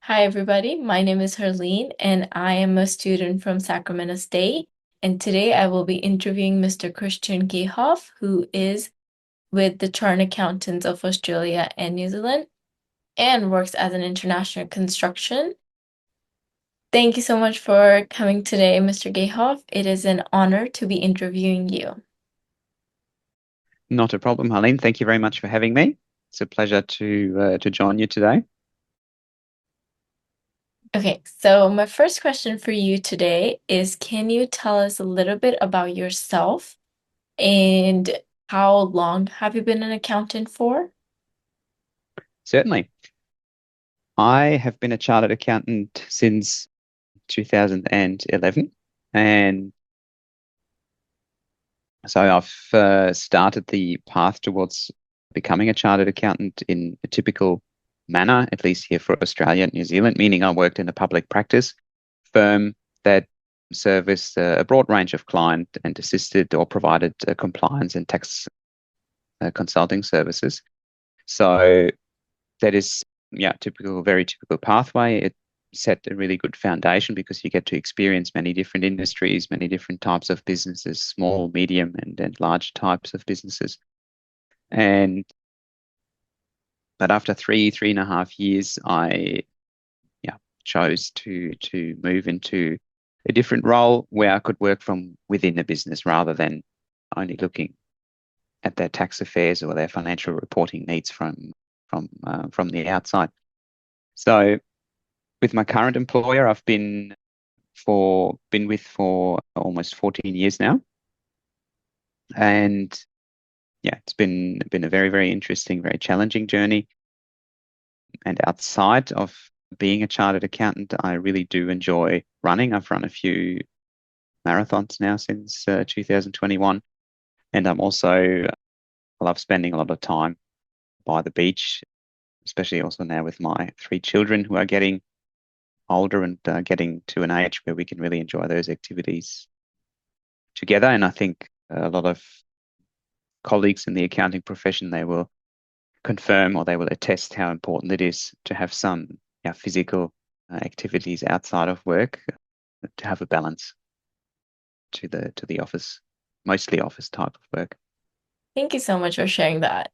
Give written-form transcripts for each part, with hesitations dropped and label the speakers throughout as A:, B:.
A: Hi, everybody. My name is Harleen, and I am a student from Sacramento State. And today I will be interviewing Mr. Christian Gehoff, who is with the Chartered Accountants of Australia and New Zealand and works as an international construction. Thank you so much for coming today, Mr. Gehoff. It is an honor to be interviewing you.
B: Not a problem, Harleen. Thank you very much for having me. It's a pleasure to join you today.
A: Okay, so my first question for you today is, can you tell us a little bit about yourself and how long have you been an accountant for?
B: Certainly. I have been a chartered accountant since 2011, and so I've started the path towards becoming a chartered accountant in a typical manner, at least here for Australia and New Zealand, meaning I worked in a public practice firm that serviced a broad range of client and assisted or provided compliance and tax consulting services. So that is, yeah, very typical pathway. It set a really good foundation because you get to experience many different industries, many different types of businesses, small, medium, and large types of businesses. And but after 3.5 years, I chose to move into a different role where I could work from within a business rather than only looking at their tax affairs or their financial reporting needs from the outside. So with my current employer, I've been with for almost 14 years now, and yeah, it's been a very, very interesting, very challenging journey. And outside of being a chartered accountant, I really do enjoy running. I've run a few marathons now since 2021, and I'm also I love spending a lot of time by the beach, especially also now with my three children who are getting older and getting to an age where we can really enjoy those activities together. And I think a lot of colleagues in the accounting profession, they will confirm or they will attest how important it is to have some physical activities outside of work to have a balance to the office, mostly office type of work.
A: Thank you so much for sharing that.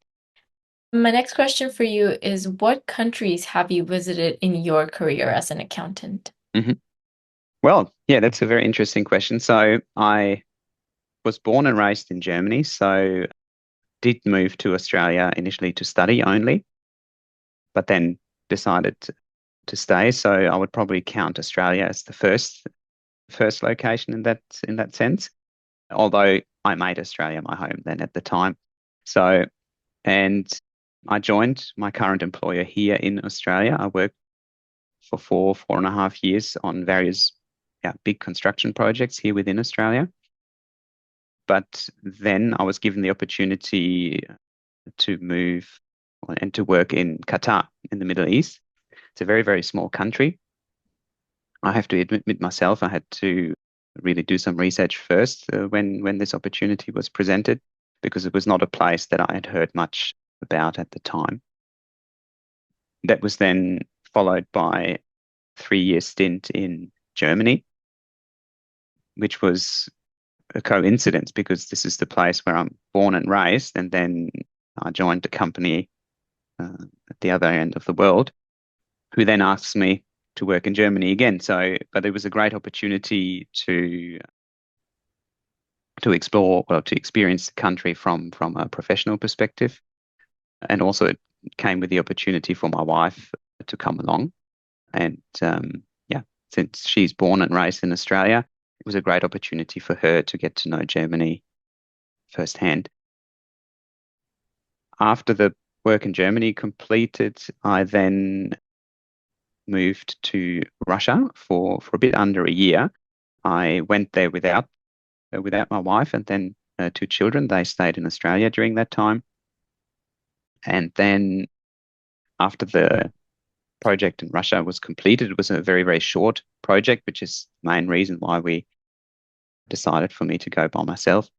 A: My next question for you is, what countries have you visited in your career as an accountant?
B: Mhm. Well, yeah, that's a very interesting question. So I was born and raised in Germany, so did move to Australia initially to study only, but then decided to stay. So I would probably count Australia as the first location in that sense. Although I made Australia my home then at the time. So and I joined my current employer here in Australia. I worked for 4.5 years on various big construction projects here within Australia. But then I was given the opportunity to move and to work in Qatar in the Middle East. It's a very, very small country. I have to admit myself, I had to really do some research first when this opportunity was presented, because it was not a place that I had heard much about at the time. That was then followed by a 3-year stint in Germany, which was a coincidence because this is the place where I'm born and raised, and then I joined a company at the other end of the world, who then asked me to work in Germany again. So, but it was a great opportunity to explore, well, to experience the country from a professional perspective, and also it came with the opportunity for my wife to come along. And since she's born and raised in Australia, it was a great opportunity for her to get to know Germany firsthand. After the work in Germany completed, I then moved to Russia for a bit under a year. I went there without my wife and then two children. They stayed in Australia during that time. And then after the project in Russia was completed, it was a very, very short project, which is the main reason why we decided for me to go by myself.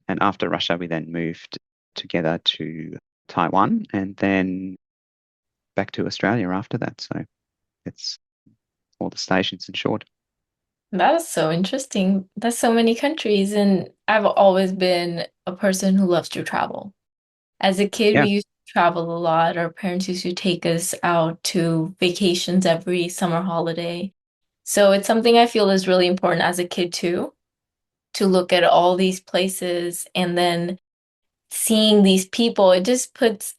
B: And after Russia, we then moved together to Taiwan and then back to Australia after that. So It's all the stations in short.
A: That is so interesting. That's so many countries, and I've always been a person who loves to travel. As a kid, we
B: Yeah,
A: used to travel a lot. Our parents used to take us out to vacations every summer holiday. So it's something I feel is really important as a kid too, to look at all these places and then seeing these people. It just puts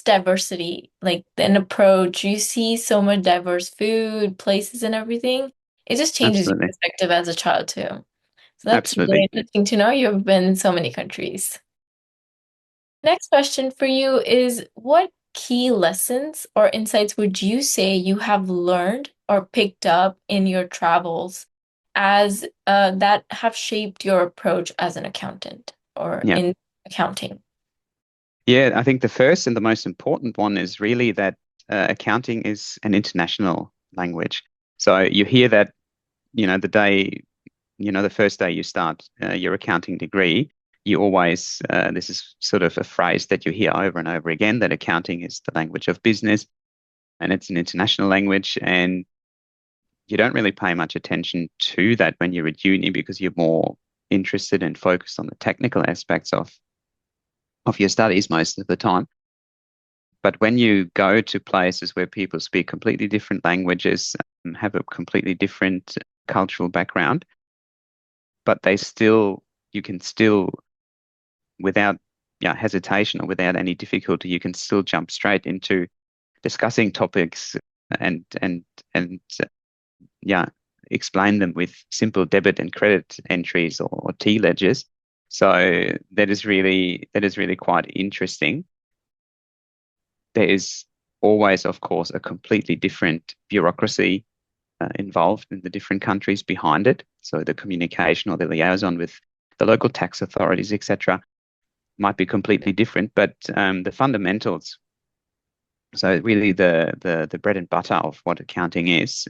A: diversity, like an approach. You see so much diverse food, places, and everything. It just changes your
B: absolutely.
A: perspective as a child too. So that's really
B: Absolutely.
A: interesting to know. You've been in so many countries. Next question for you is what key lessons or insights would you say you have learned or picked up in your travels as that have shaped your approach as an accountant or
B: Yeah.
A: in accounting?
B: Yeah, I think the first and the most important one is really that accounting is an international language. So you hear that, the day, the first day you start your accounting degree, you always, this is sort of a phrase that you hear over and over again, that accounting is the language of business and it's an international language. And you don't really pay much attention to that when you're at uni because you're more interested and focused on the technical aspects of your studies most of the time. But when you go to places where people speak completely different languages, have a completely different cultural background, but you can still, without hesitation or without any difficulty, you can still jump straight into discussing topics and yeah, explain them with simple debit and credit entries or T ledgers. So that is really quite interesting. There is always, of course, a completely different bureaucracy involved in the different countries behind it. So the communication or the liaison with the local tax authorities, etc., might be completely different, but the fundamentals. So really, the bread and butter of what accounting is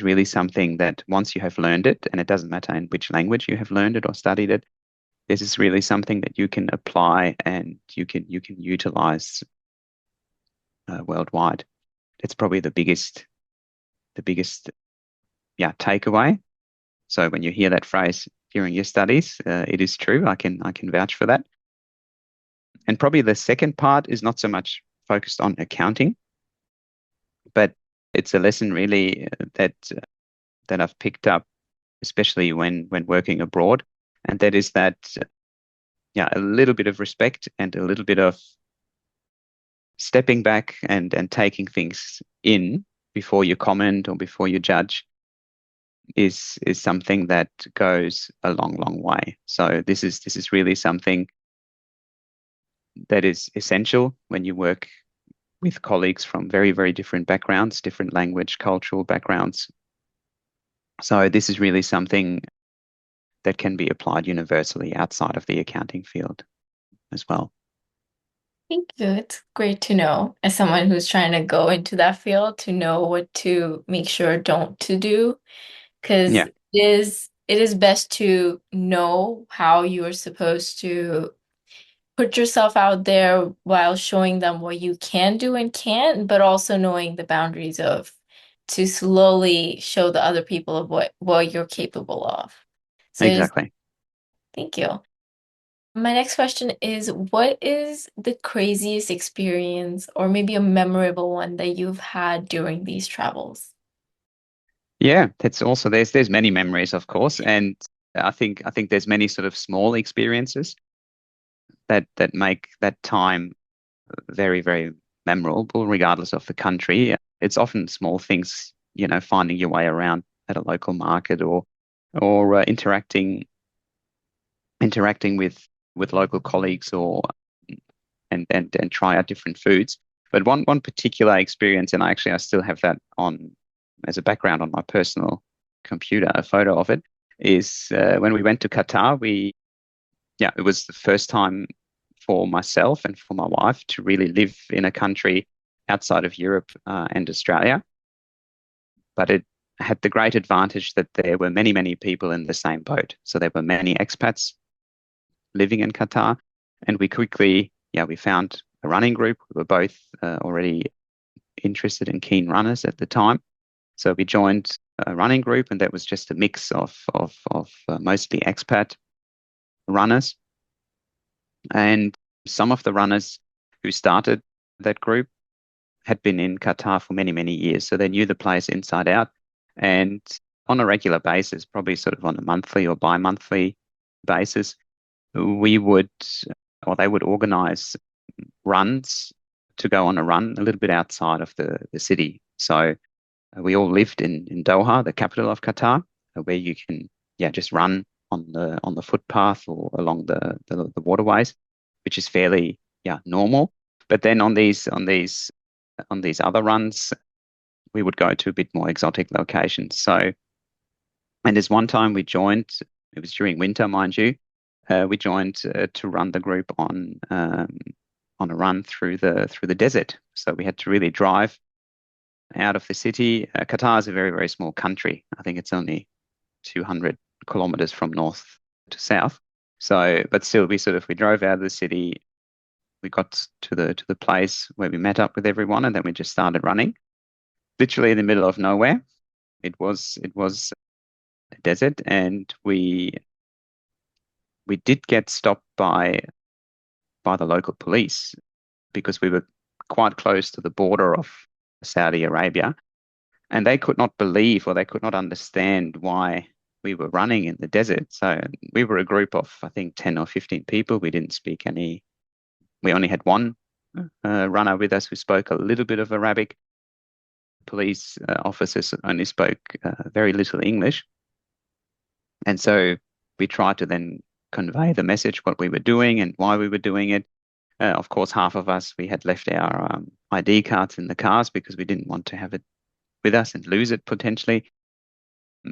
B: really something that once you have learned it, and it doesn't matter in which language you have learned it or studied it, this is really something that you can apply and you can utilize worldwide. It's probably the biggest takeaway. So when you hear that phrase during your studies, it is true. I can vouch for that. And probably the second part is not so much focused on accounting, but it's a lesson really that I've picked up, especially when working abroad, and that is that a little bit of respect and a little bit of stepping back and taking things in before you comment or before you judge is something that goes a long, long way. So this is really something that is essential when you work with colleagues from very, very different backgrounds, different language, cultural backgrounds. So this is really something that can be applied universally outside of the accounting field as well.
A: Thank you. It's great to know as someone who's trying to go into that field to know what to make sure don't to do. Because
B: Yeah,
A: it is best to know how you are supposed to put yourself out there while showing them what you can do and can't, but also knowing the boundaries of to slowly show the other people of what you're capable of. So
B: exactly.
A: thank you. My next question is, what is the craziest experience or maybe a memorable one that you've had during these travels?
B: Yeah, that's also there's many memories, of course, and I think there's many sort of small experiences that make that time very, very memorable, regardless of the country. It's often small things, finding your way around at a local market or interacting with local colleagues or and try out different foods. But one particular experience, and I still have that on as a background on my personal computer, a photo of it, is when we went to Qatar. It was the first time for myself and for my wife to really live in a country outside of Europe and Australia. But it had the great advantage that there were many, many people in the same boat. So there were many expats living in Qatar, and we quickly, we found a running group. We were both already interested and keen runners at the time. So we joined a running group, and that was just a mix of mostly expat runners. And some of the runners who started that group had been in Qatar for many, many years. So they knew the place inside out. And on a regular basis, probably sort of on a monthly or bi-monthly basis, we would, or they would organize runs to go on a run a little bit outside of the city. So we all lived in Doha, the capital of Qatar, where you can, yeah, just run on the footpath or along the waterways, which is fairly, yeah, normal. But then on these other runs, we would go to a bit more exotic locations. So, and there's one time we joined, it was during winter, mind you, we joined to run the group on a run through the desert. So we had to really drive out of the city. Qatar is a very, very small country. I think it's only 200 kilometers from north to south. So, but still, we drove out of the city. We got to the place where we met up with everyone, and then we just started running, literally in the middle of nowhere. It was a desert, and we did get stopped by the local police because we were quite close to the border of Saudi Arabia, and they could not believe, or they could not understand why we were running in the desert. So we were a group of, I think, 10 or 15 people. We didn't speak any, we only had one runner with us who spoke a little bit of Arabic. Police officers only spoke very little English. And so we tried to then convey the message, what we were doing and why we were doing it. Of course, half of us, we had left our ID cards in the cars because we didn't want to have it with us and lose it potentially.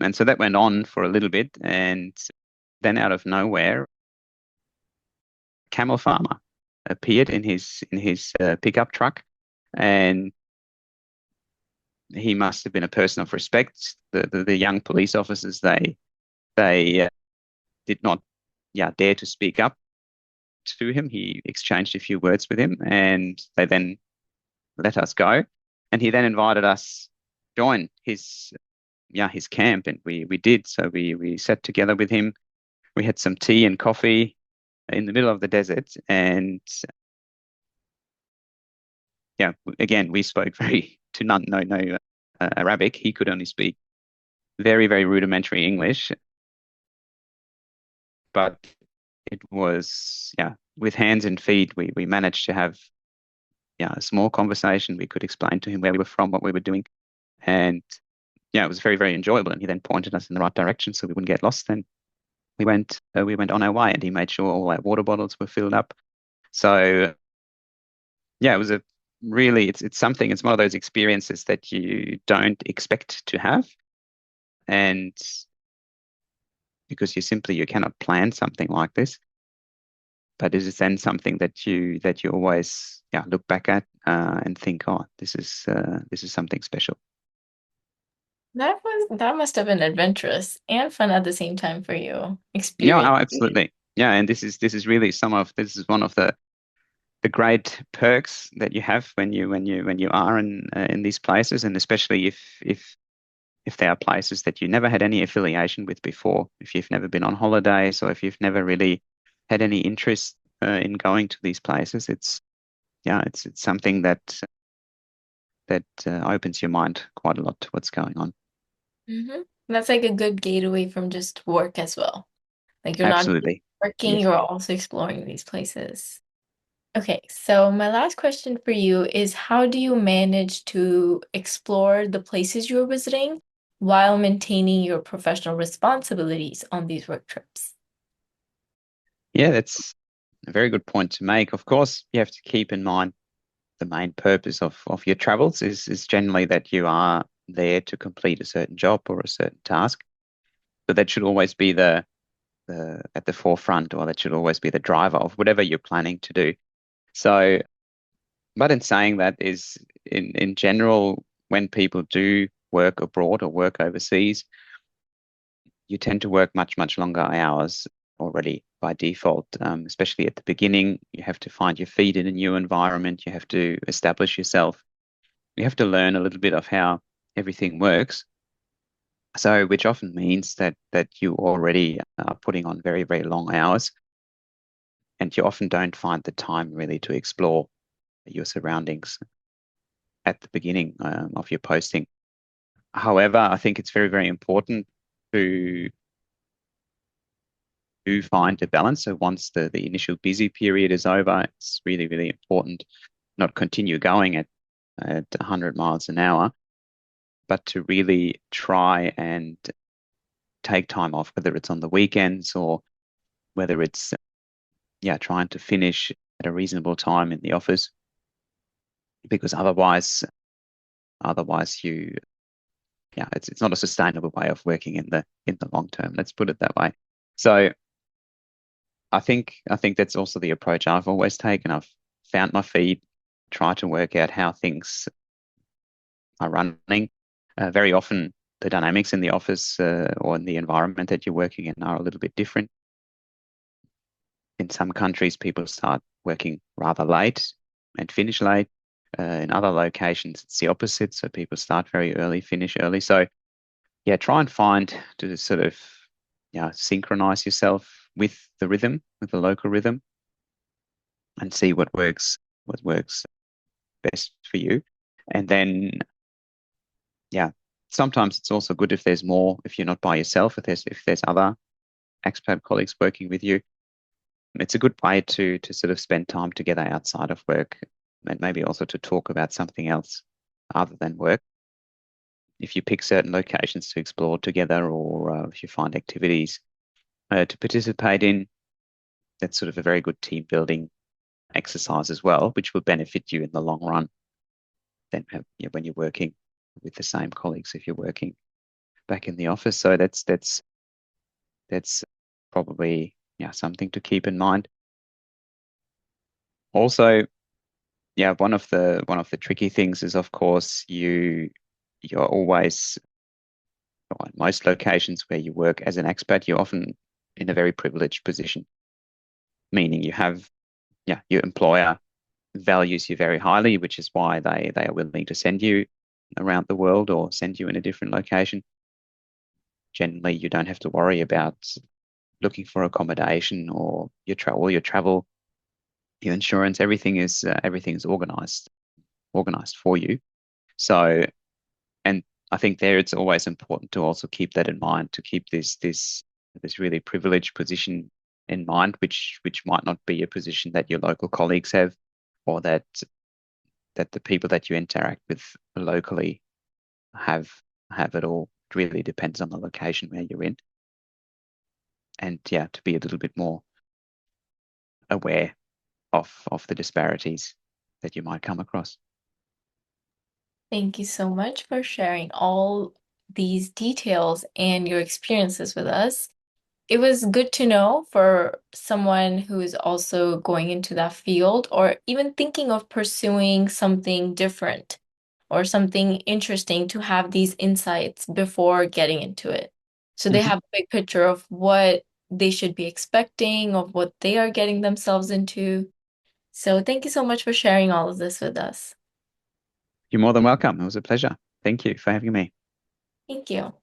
B: And so that went on for a little bit. And then out of nowhere, a camel farmer appeared in his pickup truck, and he must have been a person of respect. The young police officers, they did not, yeah, dare to speak up to him. He exchanged a few words with him, and they then let us go. And he then invited us to join his camp, and we did. So we sat together with him. We had some tea and coffee in the middle of the desert, and yeah, again, we spoke to none, no Arabic. He could only speak very, very rudimentary English, but it was, yeah, with hands and feet, we managed to have, yeah, a small conversation. We could explain to him where we were from, what we were doing, and yeah, it was very, very enjoyable. And he then pointed us in the right direction so we wouldn't get lost. And we went on our way, and he made sure all our water bottles were filled up. So yeah, it was a really, it's something, it's one of those experiences that you don't expect to have. And because you cannot plan something like this, but it is then something that you always, yeah, look back at and think, oh, this is something special.
A: That must have been adventurous and fun at the same time for you.
B: Yeah,
A: Experience.
B: oh, absolutely. Yeah, and this is really this is one of the great perks that you have when you are in these places, and especially if there are places that you never had any affiliation with before, if you've never been on holidays, or if you've never really had any interest in going to these places. It's something that opens your mind quite a lot to what's going on.
A: That's like a good gateway from just work as well. Like you're not just
B: Absolutely.
A: working,
B: Yes.
A: you're also exploring these places. Okay, so my last question for you is how do you manage to explore the places you're visiting while maintaining your professional responsibilities on these work trips?
B: Yeah, that's a very good point to make. Of course, you have to keep in mind the main purpose of your travels is generally that you are there to complete a certain job or a certain task. So that should always be the at the forefront, or that should always be the driver of whatever you're planning to do. So, but in saying that, is in general, when people do work abroad or work overseas, you tend to work much, much longer hours already by default. Especially at the beginning, you have to find your feet in a new environment. You have to establish yourself. you have to learn a little bit of how everything works. So, which often means that you already are putting on very, very long hours, and you often don't find the time really to explore your surroundings at the beginning of your posting. However, I think it's very, very important to find a balance. So once the initial busy period is over, it's really, really important not continue going at 100 miles an hour, but to really try and take time off, whether it's on the weekends or whether it's trying to finish at a reasonable time in the office, because otherwise you it's not a sustainable way of working in the long term. Let's put it that way. So I think that's also the approach I've always taken. I've found my feet, tried to work out how things are running. Very often, the dynamics in the office or in the environment that you're working in are a little bit different. In some countries, people start working rather late and finish late. In other locations, it's the opposite. So people start very early, finish early. So yeah, try and find to sort of synchronize yourself with the rhythm, with the local rhythm, and see what works best for you. And then sometimes it's also good if there's more, if you're not by yourself, if there's other expat colleagues working with you. It's a good way to sort of spend time together outside of work, and maybe also to talk about something else other than work. If you pick certain locations to explore together, or if you find activities to participate in, that's sort of a very good team building exercise as well, which will benefit you in the long run than when you're working with the same colleagues if you're working back in the office. So that's probably something to keep in mind. Also, one of the tricky things is, of course, you're always, or in most locations where you work as an expat, you're often in a very privileged position, meaning your employer values you very highly, which is why they are willing to send you around the world or send you in a different location. Generally, you don't have to worry about looking for accommodation or your travel, your insurance. Everything is organized for you. So, and I think there it's always important to also keep that in mind, to keep this really privileged position in mind, which might not be a position that your local colleagues have, or that the people that you interact with locally have at all. It really depends on the location where you're in. And to be a little bit more aware of the disparities that you might come across.
A: Thank you so much for sharing all these details and your experiences with us. It was good to know for someone who is also going into that field or even thinking of pursuing something different or something interesting, to have these insights before getting into it. So they
B: Mhm.
A: have a big picture of what they should be expecting, of what they are getting themselves into. So thank you so much for sharing all of this with us.
B: You're more than welcome. It was a pleasure. Thank you for having me.
A: Thank you.